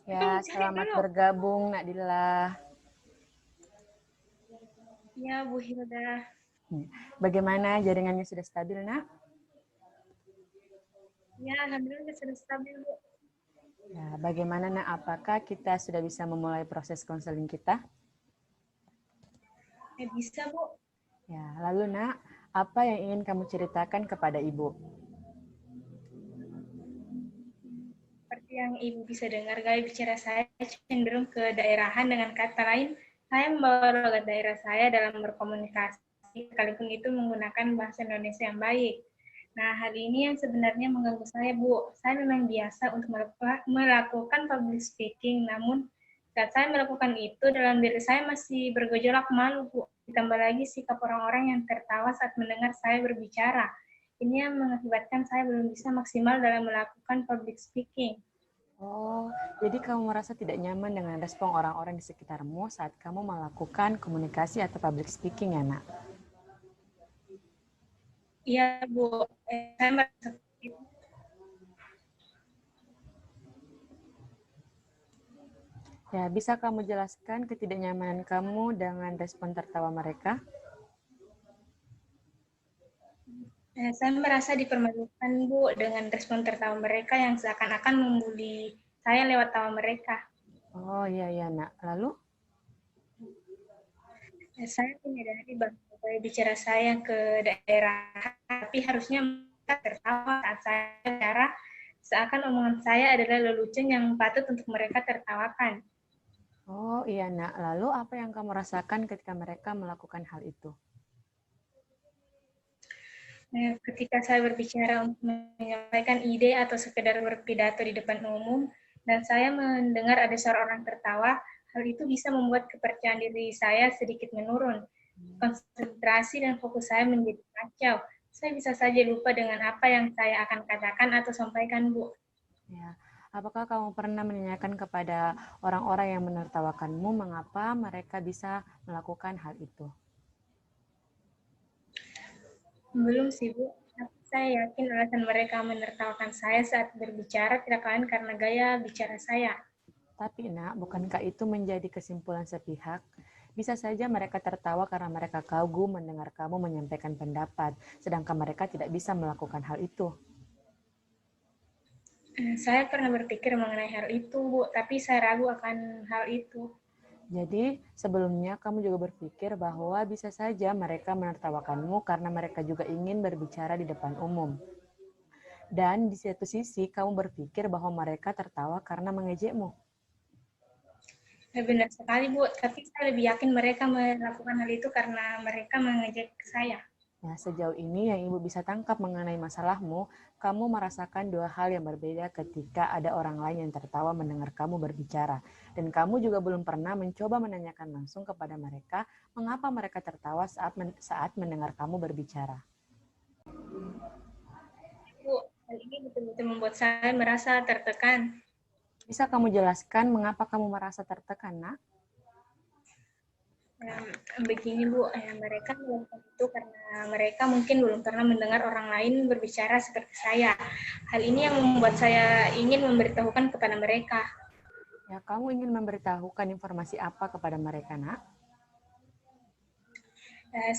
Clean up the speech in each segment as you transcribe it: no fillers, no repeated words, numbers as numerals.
Ya, selamat bergabung, Nak Dila. Ya, Bu Hilda. Bagaimana jaringannya sudah stabil, Nak? Ya, alhamdulillah sudah stabil, Bu. Ya, bagaimana, Nak? Apakah kita sudah bisa memulai proses konseling kita? Bisa, Bu. Ya, lalu, Nak, apa yang ingin kamu ceritakan kepada Ibu? Seperti yang Ibu bisa dengar, gaya bicara saya cenderung ke daerahan. Dengan kata lain, saya membawa logat daerah saya dalam berkomunikasi, sekalipun itu menggunakan bahasa Indonesia yang baik. Nah, hal ini yang sebenarnya mengganggu saya, Bu. Saya memang biasa untuk melakukan public speaking, namun saat saya melakukan itu, dalam diri saya masih bergejolak malu, Bu. Ditambah lagi sikap orang-orang yang tertawa saat mendengar saya berbicara. Ini yang mengakibatkan saya belum bisa maksimal dalam melakukan public speaking. Oh, jadi kamu merasa tidak nyaman dengan respon orang-orang di sekitarmu saat kamu melakukan komunikasi atau public speaking, ya, Nak? Iya, Bu. Saya merasa itu. Ya, bisa kamu jelaskan ketidaknyamanan kamu dengan respon tertawa mereka? Saya merasa dipermalukan, Bu, dengan respon tertawa mereka yang seakan-akan membuli saya lewat tawa mereka. Oh, iya, iya, Nak. Lalu? Saya menyadari bahwa gaya bicara saya ke daerah, tapi harusnya mereka tertawa saat saya bicara, seakan omongan saya adalah lelucon yang patut untuk mereka tertawakan. Oh, iya, Nak. Lalu apa yang kamu rasakan ketika mereka melakukan hal itu? Ketika saya berbicara untuk menyampaikan ide atau sekedar berpidato di depan umum, dan saya mendengar ada suara orang tertawa, hal itu bisa membuat kepercayaan diri saya sedikit menurun. Konsentrasi dan fokus saya menjadi kacau. Saya bisa saja lupa dengan apa yang saya akan katakan atau sampaikan, Bu. Ya, apakah kamu pernah menanyakan kepada orang-orang yang menertawakanmu mengapa mereka bisa melakukan hal itu? Belum sih, Bu. Tapi saya yakin alasan mereka menertawakan saya saat berbicara tidak lain karena gaya bicara saya. Tapi, Nak, bukankah itu menjadi kesimpulan sepihak? Bisa saja mereka tertawa karena mereka kagum mendengar kamu menyampaikan pendapat, sedangkan mereka tidak bisa melakukan hal itu. Saya pernah berpikir mengenai hal itu, Bu, tapi saya ragu akan hal itu. Jadi, sebelumnya kamu juga berpikir bahwa bisa saja mereka menertawakanmu karena mereka juga ingin berbicara di depan umum. Dan di satu sisi, kamu berpikir bahwa mereka tertawa karena mengejekmu. Benar sekali, Bu. Tapi saya lebih yakin mereka melakukan hal itu karena mereka mengejek saya. Nah, sejauh ini yang Ibu bisa tangkap mengenai masalahmu, kamu merasakan dua hal yang berbeda ketika ada orang lain yang tertawa mendengar kamu berbicara. Dan kamu juga belum pernah mencoba menanyakan langsung kepada mereka mengapa mereka tertawa saat mendengar kamu berbicara. Bu, hal ini betul-betul membuat saya merasa tertekan. Bisa kamu jelaskan mengapa kamu merasa tertekan, Nak? Begini, Bu, mereka melakukan itu karena mereka mungkin belum pernah mendengar orang lain berbicara seperti saya. Hal ini yang membuat saya ingin memberitahukan kepada mereka. Ya, kamu ingin memberitahukan informasi apa kepada mereka, Nak?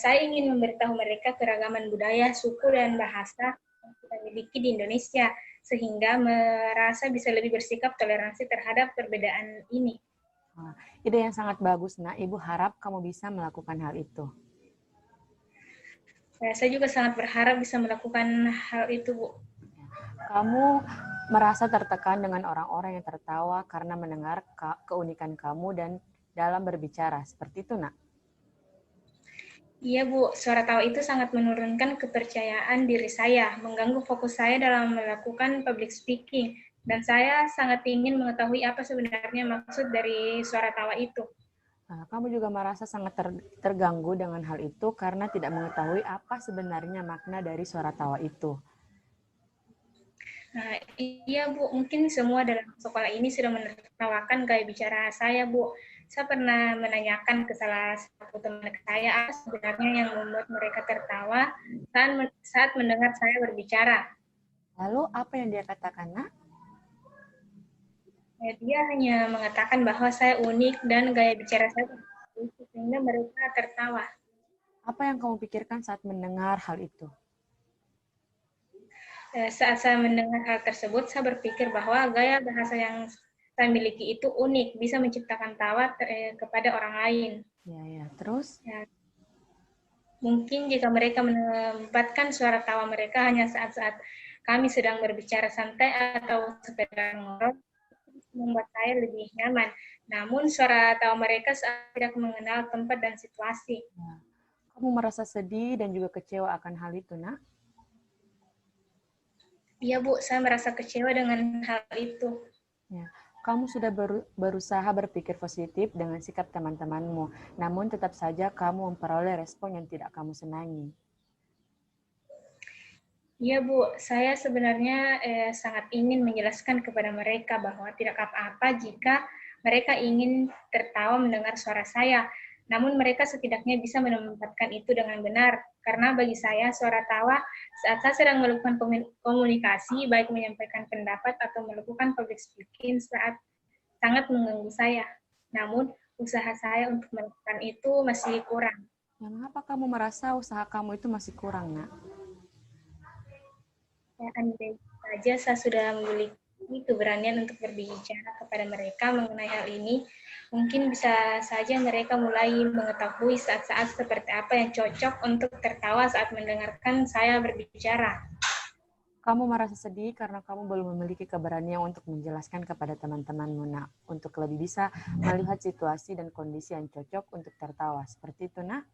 Saya ingin memberitahu mereka keragaman budaya, suku, dan bahasa yang kita miliki di Indonesia, sehingga merasa bisa lebih bersikap toleransi terhadap perbedaan ini. Ide yang sangat bagus, Nak. Ibu harap kamu bisa melakukan hal itu. Saya juga sangat berharap bisa melakukan hal itu, Bu. Kamu merasa tertekan dengan orang-orang yang tertawa karena mendengar keunikan kamu dan dalam berbicara. Seperti itu, Nak? Iya, Bu. Suara tawa itu sangat menurunkan kepercayaan diri saya, mengganggu fokus saya dalam melakukan public speaking, dan saya sangat ingin mengetahui apa sebenarnya maksud dari suara tawa itu. Nah, kamu juga merasa sangat terganggu dengan hal itu karena tidak mengetahui apa sebenarnya makna dari suara tawa itu. Nah, iya, Bu. Mungkin semua dalam sekolah ini sudah menertawakan gaya bicara saya, Bu. Saya pernah menanyakan ke salah satu teman saya apa sebenarnya yang membuat mereka tertawa saat mendengar saya berbicara. Lalu apa yang dia katakan, Nak? Dia hanya mengatakan bahwa saya unik dan gaya bicara saya lucu, sehingga mereka tertawa. Apa yang kamu pikirkan saat mendengar hal itu? Saat saya mendengar hal tersebut, saya berpikir bahwa gaya bahasa yang saya miliki itu unik, bisa menciptakan tawa kepada orang lain. Ya, ya. Terus? Ya, mungkin jika mereka menempatkan suara tawa mereka hanya saat-saat kami sedang berbicara santai atau sekedar ngobrol, membuat saya lebih nyaman. Namun suara tawa mereka saat tidak mengenal tempat dan situasi. Ya. Kamu merasa sedih dan juga kecewa akan hal itu, nak? Iya Bu, saya merasa kecewa dengan hal itu. Ya. Kamu sudah berusaha berpikir positif dengan sikap teman-temanmu, namun tetap saja kamu memperoleh respon yang tidak kamu senangi. Iya Bu, saya sebenarnya sangat ingin menjelaskan kepada mereka bahwa tidak apa-apa jika mereka ingin tertawa mendengar suara saya. Namun mereka setidaknya bisa menempatkan itu dengan benar. Karena bagi saya suara tawa saat saya sedang melakukan komunikasi, baik menyampaikan pendapat atau melakukan public speaking saat sangat mengganggu saya. Namun usaha saya untuk melakukan itu masih kurang. Mengapa kamu merasa usaha kamu itu masih kurang, nak? Ya, andai saja saya sudah memiliki keberanian untuk berbicara kepada mereka mengenai hal ini, mungkin bisa saja mereka mulai mengetahui saat-saat seperti apa yang cocok untuk tertawa saat mendengarkan saya berbicara. Kamu merasa sedih karena kamu belum memiliki keberanian untuk menjelaskan kepada teman-temanmu, nak, untuk lebih bisa melihat situasi dan kondisi yang cocok untuk tertawa. Seperti itu, nak?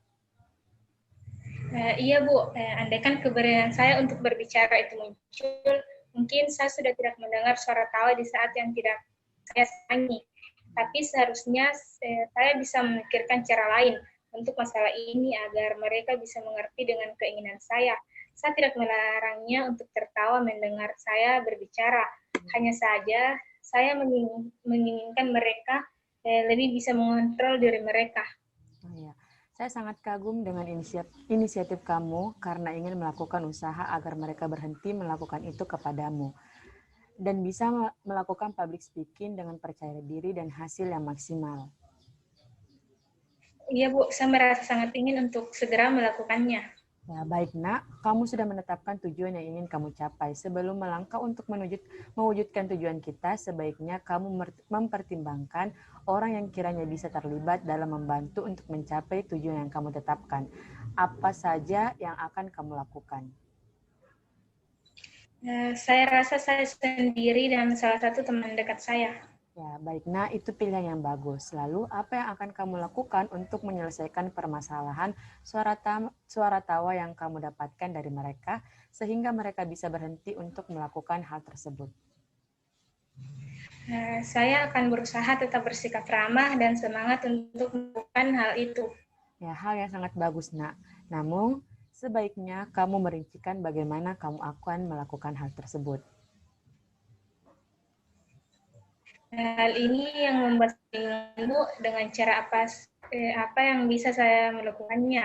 Iya Bu, andaikan keberanian saya untuk berbicara itu muncul, mungkin saya sudah tidak mendengar suara tawa di saat yang tidak saya senangi. Tapi seharusnya saya bisa memikirkan cara lain untuk masalah ini agar mereka bisa mengerti dengan keinginan saya. Saya tidak melarangnya untuk tertawa mendengar saya berbicara. Hanya saja saya menginginkan mereka lebih bisa mengontrol diri mereka. Oh, ya. Saya sangat kagum dengan inisiatif kamu karena ingin melakukan usaha agar mereka berhenti melakukan itu kepadamu dan bisa melakukan public speaking dengan percaya diri dan hasil yang maksimal. Iya Bu, saya merasa sangat ingin untuk segera melakukannya. Ya, baik nak, kamu sudah menetapkan tujuan yang ingin kamu capai. Sebelum melangkah untuk mewujudkan tujuan kita, sebaiknya kamu mempertimbangkan orang yang kiranya bisa terlibat dalam membantu untuk mencapai tujuan yang kamu tetapkan. Apa saja yang akan kamu lakukan? Saya rasa saya sendiri dan salah satu teman dekat saya. Ya, baik. Nah, itu pilihan yang bagus. Lalu, apa yang akan kamu lakukan untuk menyelesaikan permasalahan suara tawa yang kamu dapatkan dari mereka, sehingga mereka bisa berhenti untuk melakukan hal tersebut? Saya akan berusaha tetap bersikap ramah dan semangat untuk melakukan hal itu. Ya, hal yang sangat bagus, nak. Namun, sebaiknya kamu merincikan bagaimana kamu akan melakukan hal tersebut. Hal ini yang membuat saya bingung dengan cara apa yang bisa saya melakukannya.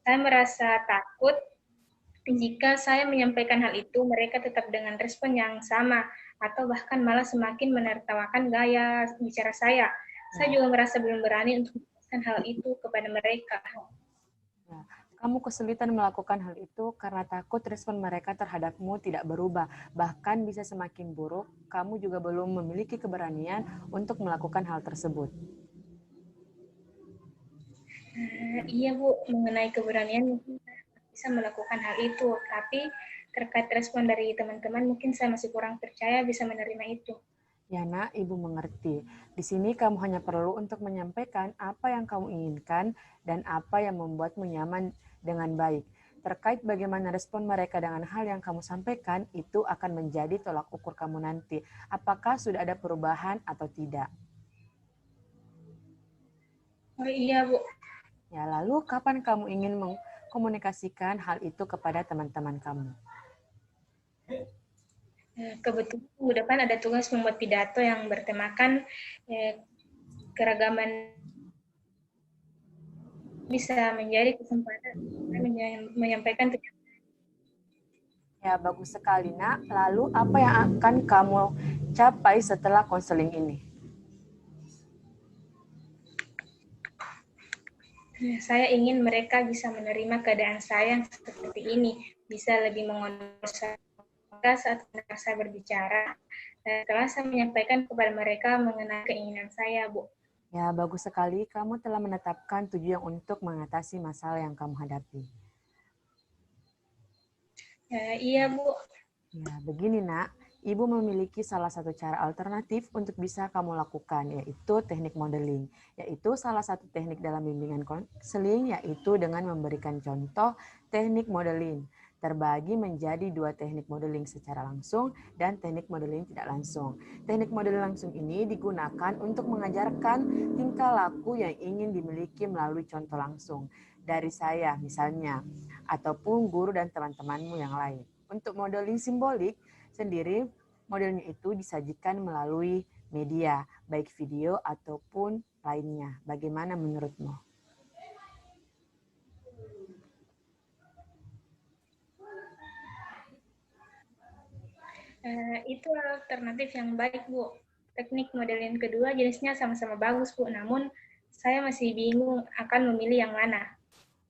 Saya merasa takut jika saya menyampaikan hal itu, mereka tetap dengan respon yang sama, atau bahkan malah semakin menertawakan gaya bicara saya. Saya Ya, juga merasa belum berani untuk menjelaskan hal itu kepada mereka. ya. Kamu kesulitan melakukan hal itu karena takut respon mereka terhadapmu tidak berubah, bahkan bisa semakin buruk. Kamu juga belum memiliki keberanian untuk melakukan hal tersebut. Iya Bu, mengenai keberanian mungkin saya bisa melakukan hal itu, tapi terkait respon dari teman-teman mungkin saya masih kurang percaya bisa menerima itu. Ya, nak, ibu mengerti. Di sini kamu hanya perlu untuk menyampaikan apa yang kamu inginkan dan apa yang membuatmu nyaman dengan baik. Terkait bagaimana respon mereka dengan hal yang kamu sampaikan, itu akan menjadi tolak ukur kamu nanti. Apakah sudah ada perubahan atau tidak? Oh iya Bu, Ya, lalu kapan kamu ingin mengkomunikasikan hal itu kepada teman-teman kamu? kebetulan minggu depan ada tugas membuat pidato yang bertemakan keragaman bisa menjadi kesempatan menyampaikan tujuan. Ya, bagus sekali, Nak. Lalu apa yang akan kamu capai setelah konseling ini? Saya ingin mereka bisa menerima keadaan saya yang seperti ini, bisa lebih mengontrol saat saya berbicara. Setelah saya menyampaikan kepada mereka mengenai keinginan saya, Bu. Ya, bagus sekali. Kamu telah menetapkan tujuan untuk mengatasi masalah yang kamu hadapi. Iya, Bu. Ya, begini, Nak. Ibu memiliki salah satu cara alternatif untuk bisa kamu lakukan, yaitu teknik modeling. Yaitu salah satu teknik dalam bimbingan konseling, yaitu dengan memberikan contoh teknik modeling. Terbagi menjadi dua teknik modeling secara langsung dan teknik modeling tidak langsung. Teknik modeling langsung ini digunakan untuk mengajarkan tingkah laku yang ingin dimiliki melalui contoh langsung dari saya misalnya, ataupun guru dan teman-temanmu yang lain. Untuk modeling simbolik sendiri, modelnya itu disajikan melalui media, baik video ataupun lainnya. Bagaimana menurutmu? Itu alternatif yang baik, Bu. Teknik modeling kedua jenisnya sama-sama bagus, Bu. Namun, saya masih bingung akan memilih yang mana.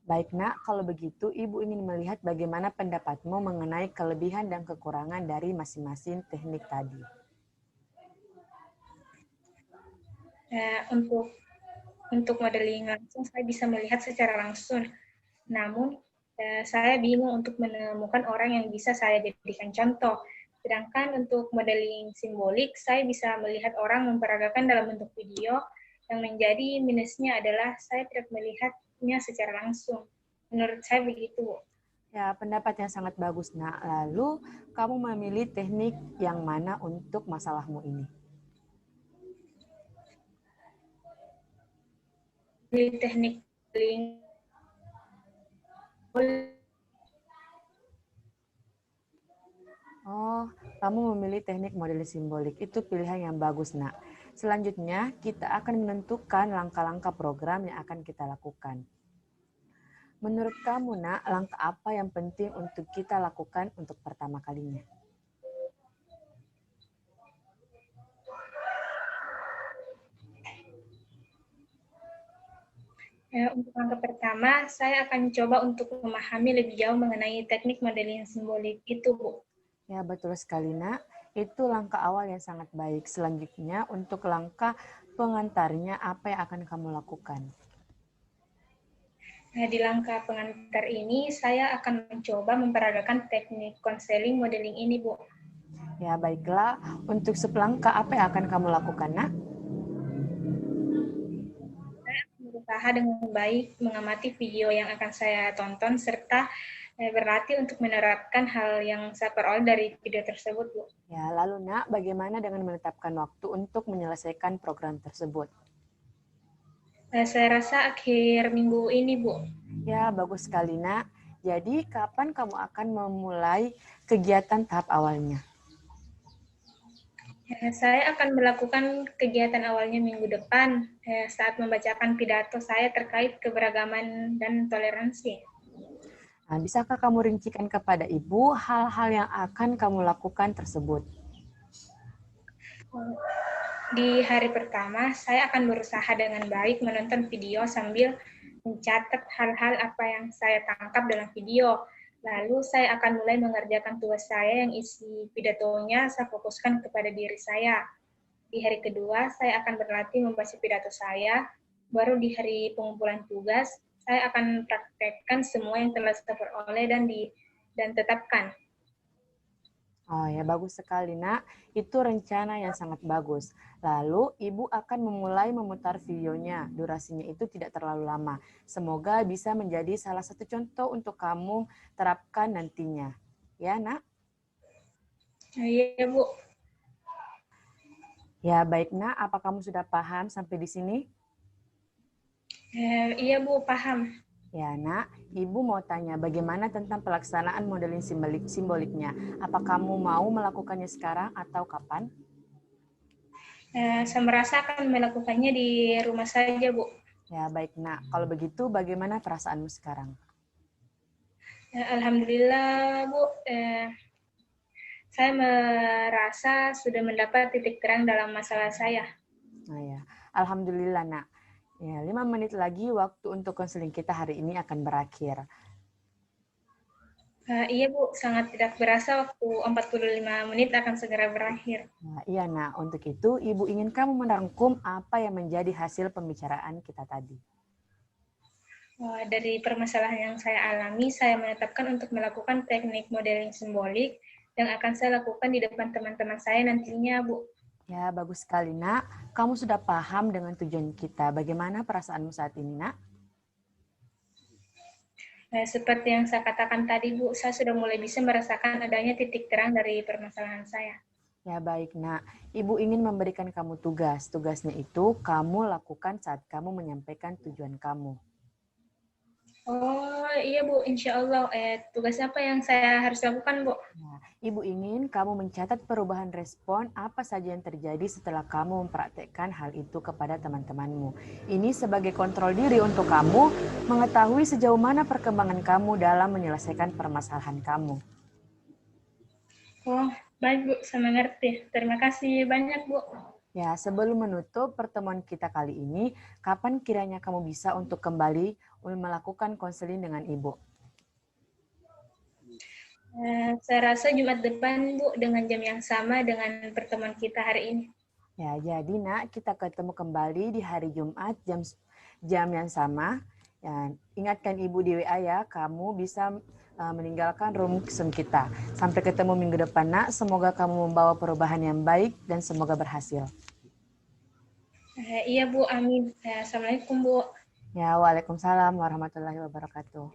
Baik, Nak. Kalau begitu, Ibu ingin melihat bagaimana pendapatmu mengenai kelebihan dan kekurangan dari masing-masing teknik tadi. Untuk modeling langsung, saya bisa melihat secara langsung. Namun, saya bingung untuk menemukan orang yang bisa saya jadikan contoh. Sedangkan untuk modeling simbolik, saya bisa melihat orang memperagakan dalam bentuk video, yang menjadi minusnya adalah saya tidak melihatnya secara langsung. Menurut saya begitu. Ya, pendapat yang sangat bagus, Nak. Lalu, kamu memilih teknik yang mana untuk masalahmu ini? Di teknik modeling Oh, kamu memilih teknik model simbolik. Itu pilihan yang bagus, Nak. Selanjutnya, kita akan menentukan langkah-langkah program yang akan kita lakukan. Menurut kamu, Nak, langkah apa yang penting untuk kita lakukan untuk pertama kalinya? Untuk langkah pertama, saya akan coba untuk memahami lebih jauh mengenai teknik modeling simbolik itu, Bu. Ya, betul sekali, Nak. Itu langkah awal yang sangat baik. Selanjutnya, untuk langkah pengantarnya, apa yang akan kamu lakukan? Di langkah pengantar ini, saya akan mencoba memperagakan teknik konseling modeling ini, Bu. Ya, baiklah. Untuk selangkah, apa yang akan kamu lakukan, Nak? Saya akan berusaha dengan baik mengamati video yang akan saya tonton, serta berlatih untuk menerapkan hal yang saya peroleh dari video tersebut, Bu. Ya, lalu, Nak, bagaimana dengan menetapkan waktu untuk menyelesaikan program tersebut? Saya rasa akhir minggu ini, Bu. Ya, bagus sekali, Nak. Jadi, kapan kamu akan memulai kegiatan tahap awalnya? Saya akan melakukan kegiatan awalnya minggu depan saat membacakan pidato saya terkait keberagaman dan toleransi. Nah, bisakah kamu rincikan kepada Ibu hal-hal yang akan kamu lakukan tersebut? Di hari pertama, saya akan berusaha dengan baik menonton video sambil mencatat hal-hal apa yang saya tangkap dalam video. Lalu saya akan mulai mengerjakan tugas saya yang isi pidatonya saya fokuskan kepada diri saya. Di hari kedua, saya akan berlatih membaca pidato saya. Baru di hari pengumpulan tugas, saya akan praktekkan semua yang telah saya peroleh dan tetapkan. Oh ya, bagus sekali, Nak. Itu rencana yang sangat bagus. Lalu, Ibu akan memulai memutar videonya. Durasinya itu tidak terlalu lama. Semoga bisa menjadi salah satu contoh untuk kamu terapkan nantinya. Ya, Nak? Iya, Bu. Ya, baik, Nak. Apa kamu sudah paham sampai di sini? Iya, Bu, paham. Ya, Nak. Ibu mau tanya bagaimana tentang pelaksanaan modeling simboliknya. Apa kamu mau melakukannya sekarang atau kapan? Saya merasa akan melakukannya di rumah saja, Bu. Ya, baik, Nak. Kalau begitu, bagaimana perasaanmu sekarang? Alhamdulillah, Bu. Saya merasa sudah mendapat titik terang dalam masalah saya. Nah, ya. Alhamdulillah, Nak. Ya, 5 menit lagi waktu untuk konseling kita hari ini akan berakhir. Iya Bu, sangat tidak berasa waktu 45 menit akan segera berakhir. Nah, iya, Nak. Untuk itu, Ibu ingin kamu merangkum apa yang menjadi hasil pembicaraan kita tadi. Dari permasalahan yang saya alami, saya menetapkan untuk melakukan teknik modeling simbolik yang akan saya lakukan di depan teman-teman saya nantinya, Bu. Ya, bagus sekali, Nak. Kamu sudah paham dengan tujuan kita. Bagaimana perasaanmu saat ini, Nak? Seperti yang saya katakan tadi, Bu, saya sudah mulai bisa merasakan adanya titik terang dari permasalahan saya. Ya, baik, Nak. Ibu ingin memberikan kamu tugas. Tugasnya itu kamu lakukan saat kamu menyampaikan tujuan kamu. Oh iya Bu, insya Allah. Tugasnya apa yang saya harus lakukan, Bu? Nah, Ibu ingin kamu mencatat perubahan respon apa saja yang terjadi setelah kamu mempraktekkan hal itu kepada teman-temanmu. Ini sebagai kontrol diri untuk kamu mengetahui sejauh mana perkembangan kamu dalam menyelesaikan permasalahan kamu. Oh, baik Bu, saya mengerti. Terima kasih banyak, Bu. Ya, sebelum menutup pertemuan kita kali ini, kapan kiranya kamu bisa untuk kembali melakukan konseling dengan Ibu? Saya rasa Jumat depan, Bu, dengan jam yang sama dengan pertemuan kita hari ini. Ya, jadi Nak, kita ketemu kembali di hari Jumat jam yang sama. Ya, ingatkan Ibu di WA ya, kamu bisa meninggalkan room Zoom kita. Sampai ketemu minggu depan, Nak. Semoga kamu membawa perubahan yang baik dan semoga berhasil. Iya Bu, amin. Assalamualaikum Bu. Ya, Waalaikumsalam warahmatullahi wabarakatuh.